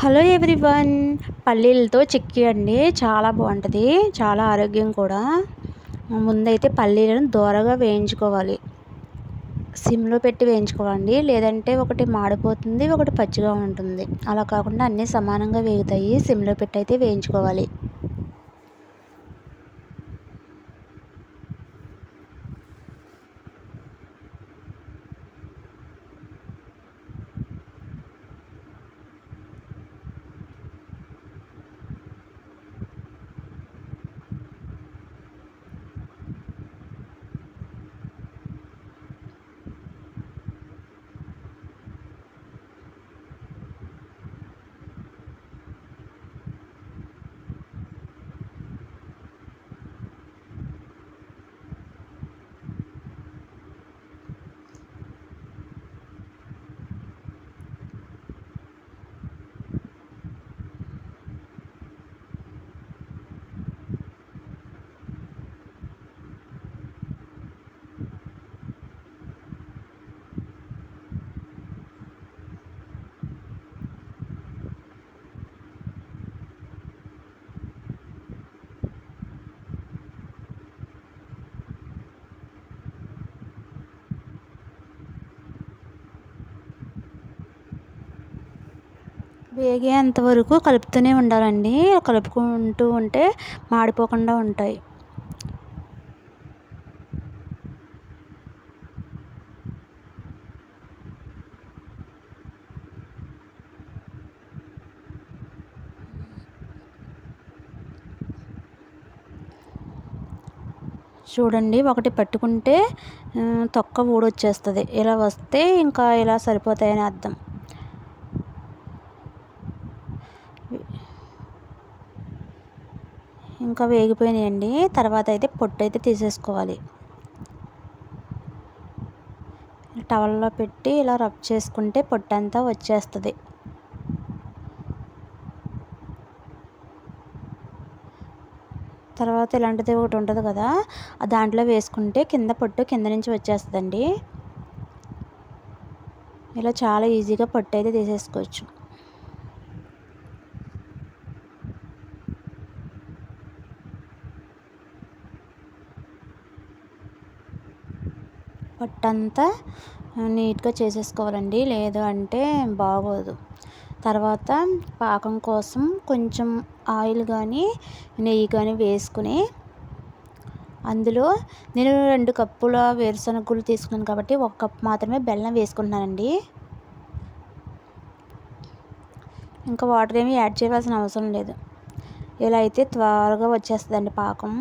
Hello everyone. పల్లీలతో chikki అండి, చాలా బాగుంటుంది, చాలా ఆరోగ్యం కూడా. ముందైతే పల్లీలను దోరగా వేయించుకోవాలి, సిమ్లో పెట్టి వేయించుకోవాలండి. లేదంటే ఒకటి మాడిపోతుంది, ఒకటి పచ్చిగా ఉంటుంది. అలా కాకుండా అన్నీ సమానంగా వేగుతాయి. సిమ్లో పెట్టి అయితే వేయించుకోవాలి. వేగేంత వరకు కలుపుతూనే ఉండాలండి. కలుపుకుంటూ ఉంటే మాడిపోకుండా ఉంటాయి. చూడండి, ఒకటి పట్టుకుంటే తొక్క ఊడొచ్చేస్తుంది. ఇలా వస్తే ఇంకా ఇలా సరిపోతాయని అర్థం. ఇంకా వేగిపోయినాయండి. తర్వాత అయితే పొట్టు అయితే తీసేసుకోవాలి. టవల్లో పెట్టి ఇలా రబ్ చేసుకుంటే పొట్టు అంతా వచ్చేస్తుంది. తర్వాత ఇలాంటిది ఒకటి ఉంటుంది కదా, దాంట్లో వేసుకుంటే కింద పొట్టు కింద నుంచి వచ్చేస్తుందండి. ఇలా చాలా ఈజీగా పొట్టు అయితే తీసేసుకోవచ్చు. పొట్టంతా నీట్గా చేసేసుకోవాలండి, లేదు అంటే బాగోదు. తర్వాత పాకం కోసం కొంచెం ఆయిల్ కానీ నెయ్యి కానీ వేసుకుని, అందులో నేను 2 కప్పుల వేరుశనగ గుళ్ళు తీసుకున్నాను కాబట్టి 1 కప్పు మాత్రమే బెల్లం వేసుకుంటున్నానండి. ఇంకా వాటర్ ఏమీ యాడ్ చేయవలసిన అవసరం లేదు. ఇలా అయితే త్వరగా వచ్చేస్తుందండి పాకం.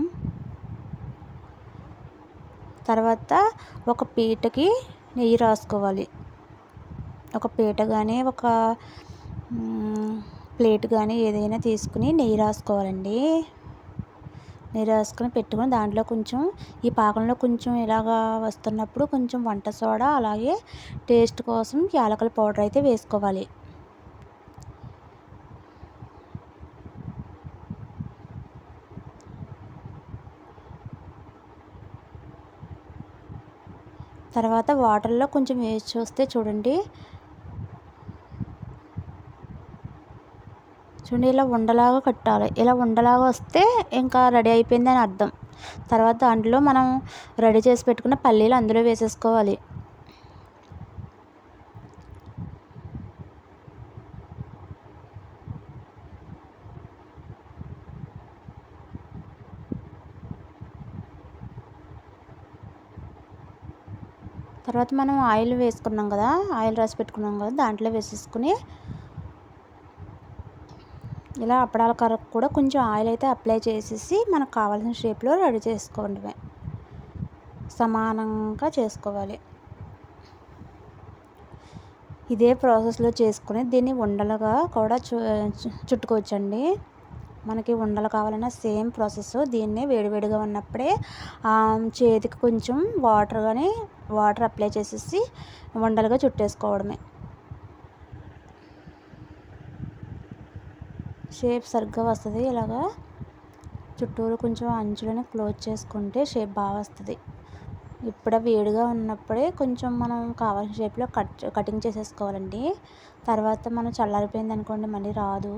తర్వాత ఒక పీటకి నెయ్యి రాసుకోవాలి. ఒక పీట కానీ ఒక ప్లేట్ కానీ ఏదైనా తీసుకుని నెయ్యి రాసుకోవాలండి. నెయ్యి రాసుకొని పెట్టుకొని దాంట్లో కొంచెం ఈ పాకంలో కొంచెం ఇలాగా వస్తున్నప్పుడు కొంచెం వంట సోడా, అలాగే టేస్ట్ కోసం యాలకుల పౌడర్ అయితే వేసుకోవాలి. తర్వాత వాటర్లో కొంచెం వేసి చూస్తే చూడండి ఇలా ఉండలాగా కట్టాలి. ఇలా ఉండలాగా వస్తే ఇంకా రెడీ అయిపోయిందని అర్థం. తర్వాత దాంట్లో మనం రెడీ చేసి పెట్టుకున్న పల్లీలు అందులో వేసేసుకోవాలి. తర్వాత మనం ఆయిల్ వేసుకున్నాం కదా, ఆయిల్ రాసి పెట్టుకున్నాం కదా, దాంట్లో వేసేసుకుని ఇలా అప్పడాల కర్రకు కూడా కొంచెం ఆయిల్ అయితే అప్లై చేసేసి మనకు కావాల్సిన షేప్లో రెడీ చేసుకోవడమే. సమానంగా చేసుకోవాలి. ఇదే ప్రాసెస్లో చేసుకుని దీన్ని ఉండలుగా కూడా చుట్టుకోవచ్చండి. మనకి ఉండలు కావాలన్నా సేమ్ ప్రాసెస్. దీన్నే వేడివేడిగా ఉన్నప్పుడే చేతికి కొంచెం వాటర్ అప్లై చేసేసి ఉండలుగా చుట్టేసుకోవడమే. షేప్ సరిగ్గా వస్తుంది. ఇలాగా చుట్టూరు కొంచెం అంచులను క్లోజ్ చేసుకుంటే షేప్ బాగా వస్తుంది. ఇప్పుడే వేడిగా ఉన్నప్పుడే కొంచెం మనం కావాల్సిన షేప్లో కటింగ్ చేసేసుకోవాలండి. తర్వాత మనం చల్లారిపోయింది అనుకోండి మళ్ళీ రాదు.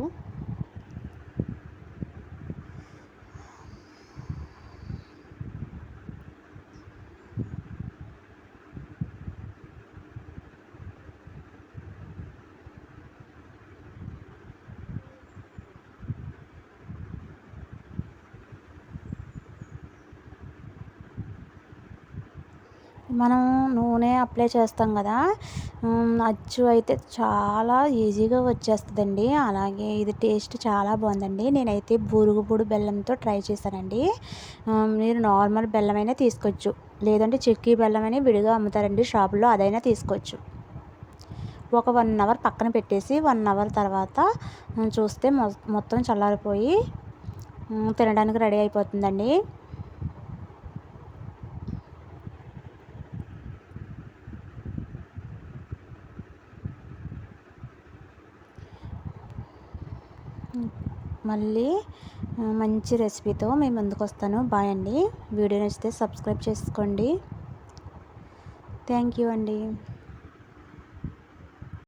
మనం నూనె అప్లై చేస్తాం కదా, అచ్చు అయితే చాలా ఈజీగా వచ్చేస్తుందండి. అలాగే ఇది టేస్ట్ చాలా బాగుందండి. నేనైతే బూరుగుపొడి బెల్లంతో ట్రై చేశానండి. మీరు నార్మల్ బెల్లమైనా తీసుకోవచ్చు, లేదంటే చెక్కీ బెల్లమని విడిగా అమ్ముతారండి షాపులో, అదైనా తీసుకోవచ్చు. ఒక 1 అవర్ పక్కన పెట్టేసి 1 అవర్ తర్వాత చూస్తే మొత్తం చల్లారిపోయి తినడానికి రెడీ అయిపోతుందండి. మళ్ళీ మంచి రెసిపీతో మేము ముందుకు వస్తాను. బాయ్ అండి. వీడియో నచ్చితే సబ్స్క్రైబ్ చేసుకోండి. థ్యాంక్ యూ అండి.